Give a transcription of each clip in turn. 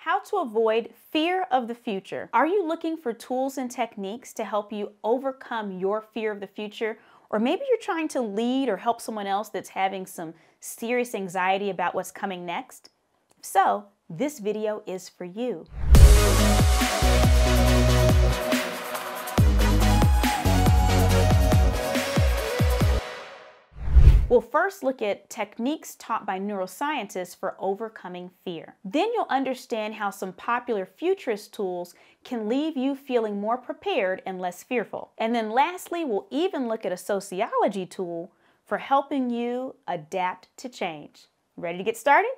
how to avoid fear of the future. Are you looking for tools and techniques to help you overcome your fear of the future? Or maybe you're trying to lead or help someone else that's having some serious anxiety about what's coming next? If so, this video is for you. We'll first look at techniques taught by neuroscientists for overcoming fear. Then you'll understand how some popular futurist tools can leave you feeling more prepared and less fearful. And then lastly, we'll even look at a sociology tool for helping you adapt to change. Ready to get started?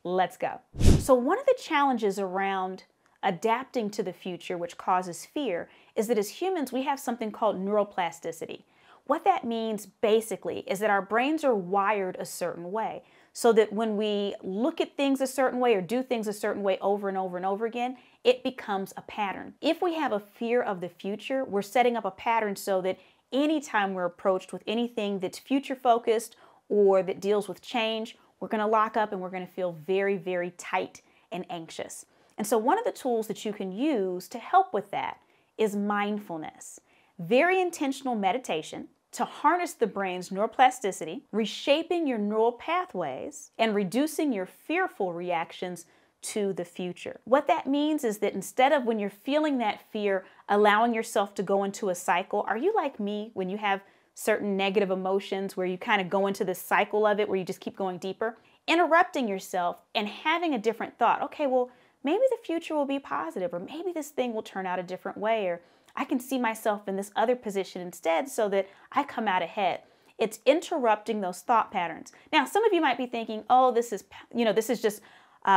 Let's go. So one of the challenges around adapting to the future, which causes fear, is that as humans, we have something called neuroplasticity. What that means basically is that our brains are wired a certain way, so that when we look at things a certain way or do things a certain way over and over and over again, it becomes a pattern. If we have a fear of the future, we're setting up a pattern so that anytime we're approached with anything that's future focused or that deals with change, we're going to lock up and we're going to feel very, very tight and anxious. And so one of the tools that you can use to help with that is mindfulness. Very intentional meditation to harness the brain's neuroplasticity, reshaping your neural pathways, and reducing your fearful reactions to the future. What that means is that instead of when you're feeling that fear, allowing yourself to go into a cycle, are you like me when you have certain negative emotions where you kind of go into this cycle of it where you just keep going deeper? Interrupting yourself and having a different thought. Okay, well, maybe the future will be positive, or maybe this thing will turn out a different way, or I can see myself in this other position instead so that I come out ahead. It's interrupting those thought patterns. Now, some of you might be thinking, oh, this is just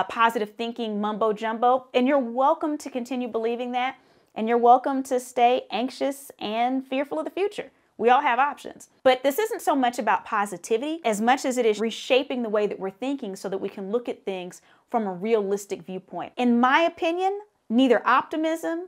positive thinking mumbo jumbo, and you're welcome to continue believing that, and you're welcome to stay anxious and fearful of the future. We all have options. But this isn't so much about positivity as much as it is reshaping the way that we're thinking so that we can look at things from a realistic viewpoint. In my opinion, neither optimism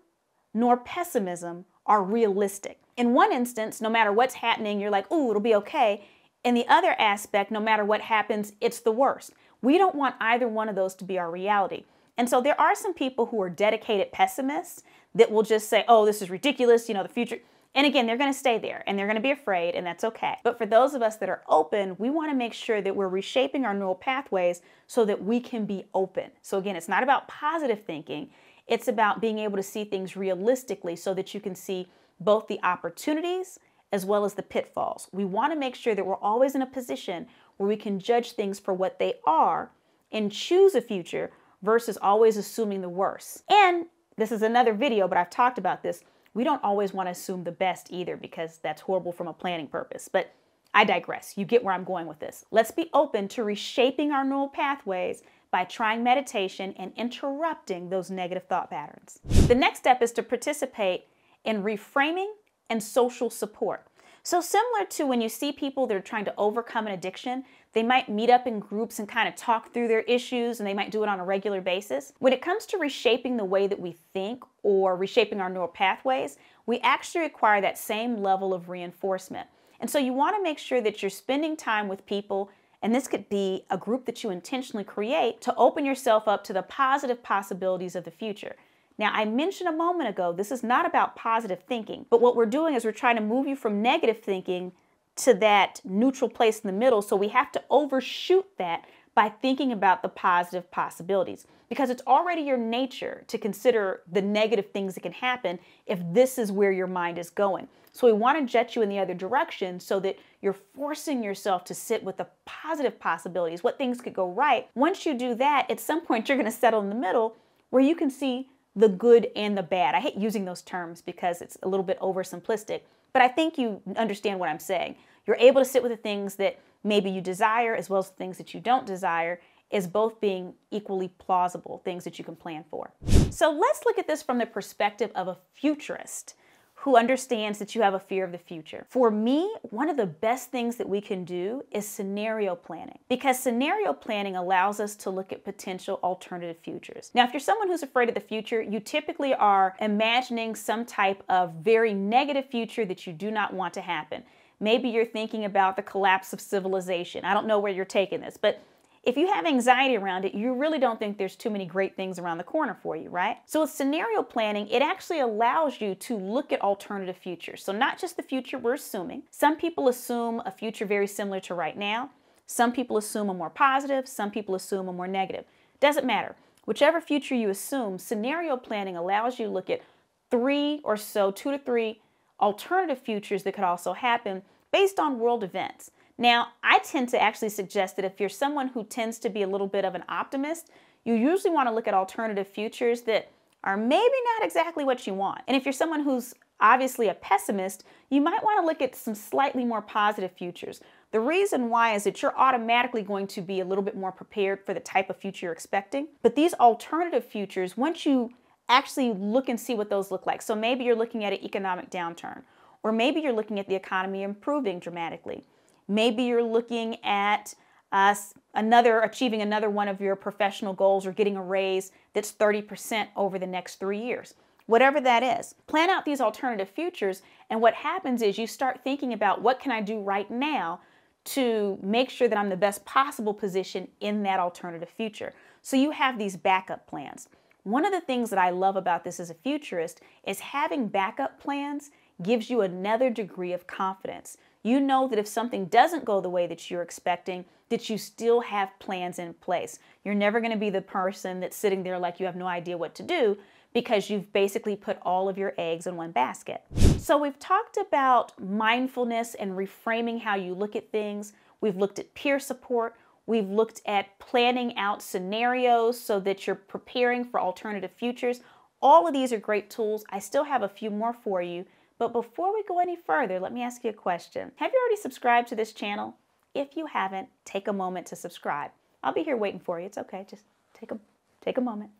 nor pessimism are realistic. In one instance, no matter what's happening, you're like, ooh, it'll be okay. In the other aspect, no matter what happens, it's the worst. We don't want either one of those to be our reality. And so there are some people who are dedicated pessimists that will just say, oh, this is ridiculous, the future. And again, they're going to stay there and they're going to be afraid, and that's okay. But for those of us that are open, we want to make sure that we're reshaping our neural pathways so that we can be open. So again, it's not about positive thinking. It's about being able to see things realistically so that you can see both the opportunities as well as the pitfalls. We want to make sure that we're always in a position where we can judge things for what they are and choose a future versus always assuming the worst. And this is another video, but I've talked about this. We don't always want to assume the best either, because that's horrible from a planning purpose. But I digress. You get where I'm going with this. Let's be open to reshaping our neural pathways by trying meditation and interrupting those negative thought patterns. The next step is to participate in reframing and social support. So similar to when you see people that are trying to overcome an addiction, they might meet up in groups and kind of talk through their issues, and they might do it on a regular basis. When it comes to reshaping the way that we think or reshaping our neural pathways, we actually require that same level of reinforcement. And so you want to make sure that you're spending time with people, and this could be a group that you intentionally create to open yourself up to the positive possibilities of the future. Now, I mentioned a moment ago, this is not about positive thinking, but what we're doing is we're trying to move you from negative thinking to that neutral place in the middle. So we have to overshoot that by thinking about the positive possibilities, because it's already your nature to consider the negative things that can happen if this is where your mind is going. So we want to jet you in the other direction so that you're forcing yourself to sit with the positive possibilities, what things could go right. Once you do that, at some point you're going to settle in the middle where you can see the good and the bad. I hate using those terms because it's a little bit oversimplistic, but I think you understand what I'm saying. You're able to sit with the things that maybe you desire as well as the things that you don't desire, as both being equally plausible, things that you can plan for. So let's look at this from the perspective of a futurist who understands that you have a fear of the future. For me, one of the best things that we can do is scenario planning, because scenario planning allows us to look at potential alternative futures. Now, if you're someone who's afraid of the future, you typically are imagining some type of very negative future that you do not want to happen. Maybe you're thinking about the collapse of civilization. I don't know where you're taking this, but If you have anxiety around it, you really don't think there's too many great things around the corner for you, right? So with scenario planning, it actually allows you to look at alternative futures. So not just the future we're assuming. Some people assume a future very similar to right now. Some people assume a more positive. Some people assume a more negative. Doesn't matter. Whichever future you assume, scenario planning allows you to look at 2 to 3 alternative futures that could also happen based on world events. Now, I tend to actually suggest that if you're someone who tends to be a little bit of an optimist, you usually want to look at alternative futures that are maybe not exactly what you want. And if you're someone who's obviously a pessimist, you might want to look at some slightly more positive futures. The reason why is that you're automatically going to be a little bit more prepared for the type of future you're expecting. But these alternative futures, once you actually look and see what those look like, so maybe you're looking at an economic downturn, or maybe you're looking at the economy improving dramatically. Maybe you're looking at achieving another one of your professional goals or getting a raise that's 30% over the next 3 years. Whatever that is, plan out these alternative futures, and what happens is you start thinking about what can I do right now to make sure that I'm the best possible position in that alternative future. So you have these backup plans. One of the things that I love about this as a futurist is having backup plans gives you another degree of confidence. You know that if something doesn't go the way that you're expecting, that you still have plans in place. You're never going to be the person that's sitting there like you have no idea what to do, because you've basically put all of your eggs in one basket. So we've talked about mindfulness and reframing how you look at things. We've looked at peer support. We've looked at planning out scenarios so that you're preparing for alternative futures. All of these are great tools. I still have a few more for you. But before we go any further, let me ask you a question. Have you already subscribed to this channel? If you haven't, take a moment to subscribe. I'll be here waiting for you. It's okay. Just take a moment.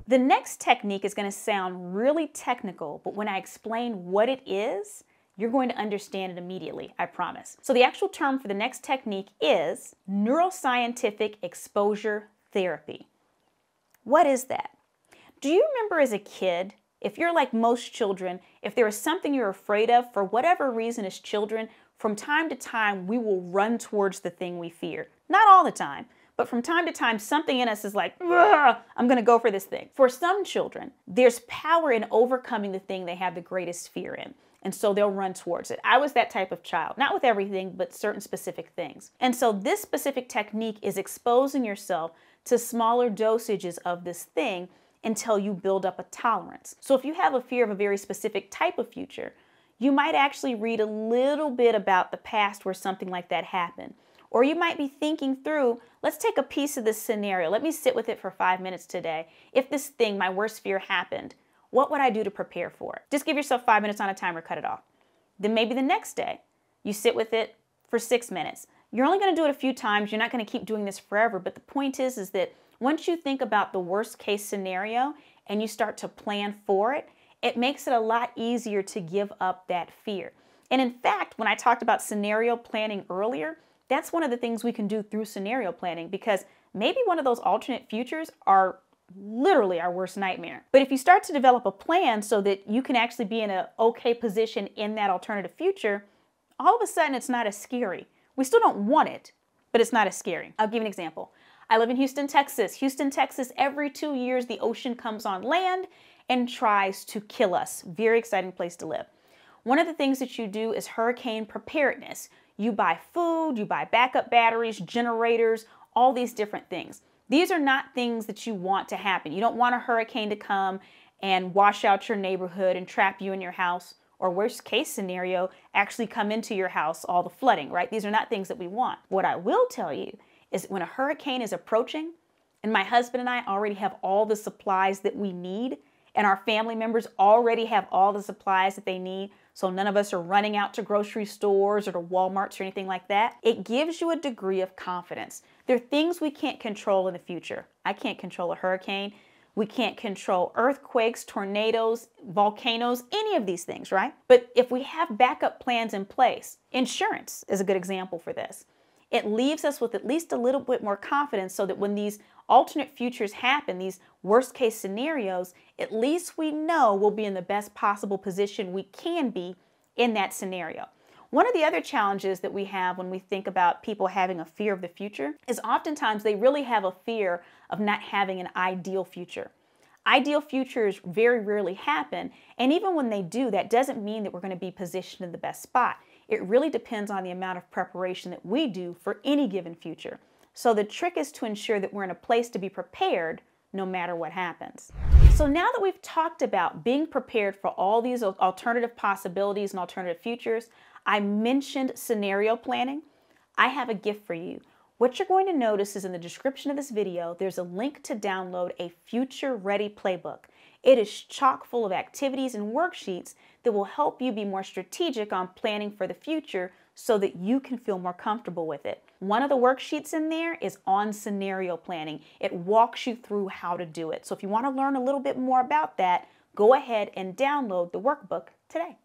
The next technique is going to sound really technical, but when I explain what it is, you're going to understand it immediately, I promise. So the actual term for the next technique is neuroscientific exposure therapy. What is that? Do you remember as a kid, if you're like most children, if there is something you're afraid of, for whatever reason as children, from time to time, we will run towards the thing we fear. Not all the time, but from time to time, something in us is like, I'm going to go for this thing. For some children, there's power in overcoming the thing they have the greatest fear in. And so they'll run towards it. I was that type of child, not with everything, but certain specific things. And so this specific technique is exposing yourself to smaller dosages of this thing until you build up a tolerance. So if you have a fear of a very specific type of future, you might actually read a little bit about the past where something like that happened. Or you might be thinking through, let's take a piece of this scenario. Let me sit with it for 5 minutes today. If this thing, my worst fear, happened, what would I do to prepare for it? Just give yourself 5 minutes on a timer, cut it off. Then maybe the next day, you sit with it for 6 minutes. You're only going to do it a few times. You're not going to keep doing this forever. But the point is that once you think about the worst case scenario and you start to plan for it, it makes it a lot easier to give up that fear. And in fact, when I talked about scenario planning earlier, that's one of the things we can do through scenario planning, because maybe one of those alternate futures are literally our worst nightmare. But if you start to develop a plan so that you can actually be in an okay position in that alternative future, all of a sudden it's not as scary. We still don't want it, but it's not as scary. I'll give you an example. I live in Houston, Texas. Houston, Texas, every 2 years the ocean comes on land and tries to kill us. Very exciting place to live. One of the things that you do is hurricane preparedness. You buy food, you buy backup batteries, generators, all these different things. These are not things that you want to happen. You don't want a hurricane to come and wash out your neighborhood and trap you in your house, or worst case scenario, actually come into your house, all the flooding, right? These are not things that we want. What I will tell you is when a hurricane is approaching, and my husband and I already have all the supplies that we need, and our family members already have all the supplies that they need, so none of us are running out to grocery stores or to Walmarts or anything like that, it gives you a degree of confidence. There are things we can't control in the future. I can't control a hurricane. We can't control earthquakes, tornadoes, volcanoes, any of these things, right? But if we have backup plans in place, insurance is a good example for this. It leaves us with at least a little bit more confidence so that when these alternate futures happen, these worst case scenarios, at least we know we'll be in the best possible position we can be in that scenario. One of the other challenges that we have when we think about people having a fear of the future is oftentimes they really have a fear of not having an ideal future. Ideal futures very rarely happen, and even when they do, that doesn't mean that we're going to be positioned in the best spot. It really depends on the amount of preparation that we do for any given future. So the trick is to ensure that we're in a place to be prepared no matter what happens. So now that we've talked about being prepared for all these alternative possibilities and alternative futures, I mentioned scenario planning. I have a gift for you. What you're going to notice is in the description of this video, there's a link to download a Future Ready Playbook. It is chock full of activities and worksheets that will help you be more strategic on planning for the future so that you can feel more comfortable with it. One of the worksheets in there is on scenario planning. It walks you through how to do it. So if you want to learn a little bit more about that, go ahead and download the workbook today.